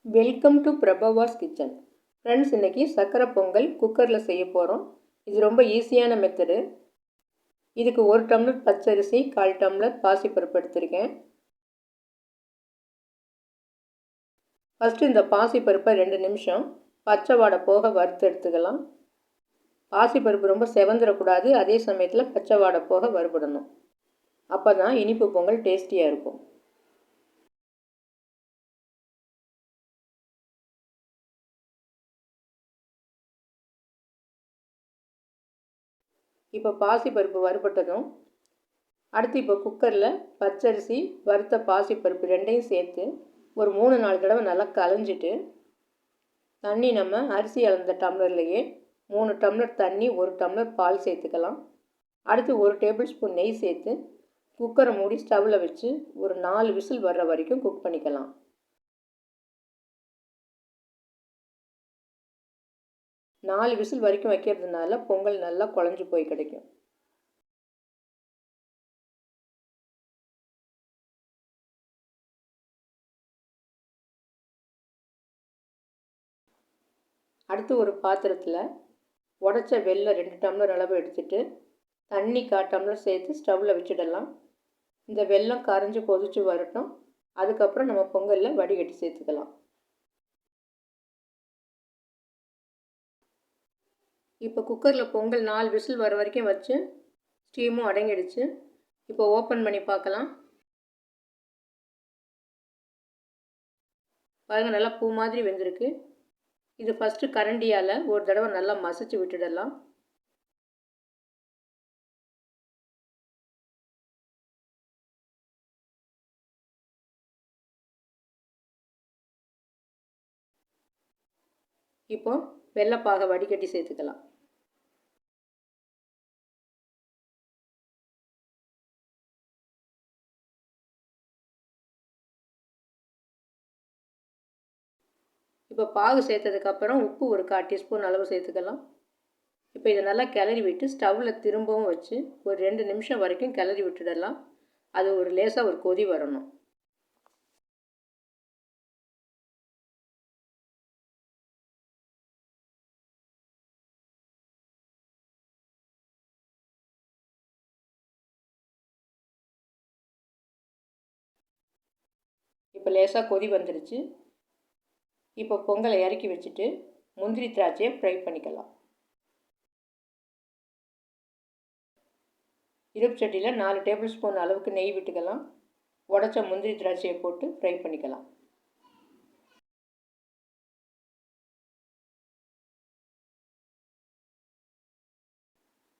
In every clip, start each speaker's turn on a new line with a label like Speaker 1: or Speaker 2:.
Speaker 1: Welcome to Prabhavas kitchen. Friends, இன்றைக்கி சக்கரை பொங்கல் குக்கரில் செய்ய போகிறோம். இது ரொம்ப ஈஸியான மெத்தடு. இதுக்கு 1 டம்ளர் பச்சரிசி, 1/4 டம்ளர் பாசிப்பருப்பு எடுத்திருக்கேன். ஃபஸ்ட்டு இந்த பாசிப்பருப்பை 2 நிமிஷம் பச்சை வாடை போக வறுத்து எடுத்துக்கலாம். பாசிப்பருப்பு ரொம்ப செவந்துடக்கூடாது, அதே சமயத்தில் பச்சை வாடை போக வறுபடணும். அப்போ தான் இனிப்பு பொங்கல் டேஸ்டியாக இருக்கும். இப்போ பாசிப்பருப்பு வறுபட்டதும் அடுத்து இப்போ குக்கரில் பச்சரிசி, வறுத்த பாசிப்பருப்பு 2ஐயும் சேர்த்து ஒரு 3-4 தடவை நல்லா களைஞ்சிட்டு, தண்ணி நம்ம அரிசி அளந்த டம்ளர்லேயே 3 டம்ளர் தண்ணி, 1 டம்ளர் பால் சேர்த்துக்கலாம். அடுத்து 1 டேபிள் ஸ்பூன் நெய் சேர்த்து குக்கரை மூடி ஸ்டவ்வில் வச்சு ஒரு 4 விசில் வர்ற வரைக்கும் குக் பண்ணிக்கலாம். நாலு விசில் வரைக்கும் வைக்கிறதுனால பொங்கல் நல்லா குழஞ்சி போய் கிடைக்கும். அடுத்து ஒரு பாத்திரத்தில் உடச்ச வெல்லம் 2 டம்ளர் அளவு எடுத்துட்டு தண்ணி 1/4 டம்ளர் சேர்த்து ஸ்டவ்வில் வச்சிடலாம். இந்த வெல்லம் கரைஞ்சி கொதித்து வரட்டும். அதுக்கப்புறம் நம்ம பொங்கலில் வடிகட்டி சேர்த்துக்கலாம். இப்போ குக்கரில் பொங்கல் 4 விசில் வர வரைக்கும் வச்சு ஸ்டீமும் அடங்கிடுச்சு. இப்போ ஓப்பன் பண்ணி பார்க்கலாம். பாருங்கள், நல்லா பூ மாதிரி வெந்திருக்கு. இது ஃபஸ்ட்டு கரண்டியால் ஒரு தடவை நல்லா மசிச்சு விட்டுடலாம். இப்போ வெள்ளைப்பாகை வடிகட்டி சேர்த்துக்கலாம். இப்போ பாகு சேர்த்ததுக்கப்புறம் உப்பு ஒரு 1/4 டீஸ்பூன் அளவு சேர்த்துக்கலாம். இப்போ இதை நல்லா கிளறி விட்டு ஸ்டவ்வில் திரும்பவும் வச்சு ஒரு 2 நிமிஷம் வரைக்கும் கிளறி விட்டுடலாம். அது ஒரு லேசாக ஒரு கொதி வரணும். இப்போ லேசாக கொதி வந்துடுச்சு. இப்போ பொங்கலை இறக்கி வச்சுட்டு முந்திரி திராட்சையை ஃப்ரை பண்ணிக்கலாம். இருப்பு சட்டியில் 4 டேபிள் ஸ்பூன் அளவுக்கு நெய் விட்டுக்கலாம். உடச்ச முந்திரி திராட்சையை போட்டு ஃப்ரை பண்ணிக்கலாம்.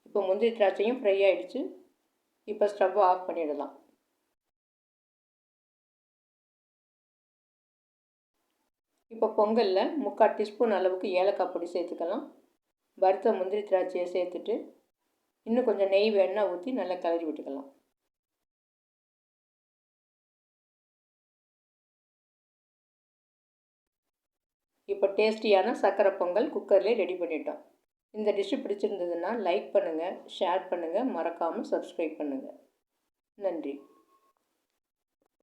Speaker 1: இப்போ முந்திரி திராட்சையும் ஃப்ரை ஆகிடுச்சு. இப்போ ஸ்டவ்வை ஆஃப் பண்ணிடலாம். இப்போ பொங்கலில் 3/4 டீஸ்பூன் அளவுக்கு ஏலக்காய் பொடி சேர்த்துக்கலாம். வறுத்த முந்திரி திராட்சையை சேர்த்துட்டு இன்னும் கொஞ்சம் நெய் எண்ணெய் ஊற்றி நல்லா கிளறி விட்டுக்கலாம். இப்போ டேஸ்டியான சக்கரை பொங்கல் குக்கர்லேயே ரெடி பண்ணிட்டோம். இந்த டிஷ்ஷு பிடிச்சிருந்ததுன்னா லைக் பண்ணுங்கள், ஷேர் பண்ணுங்கள், மறக்காமல் சப்ஸ்கிரைப் பண்ணுங்கள். நன்றி.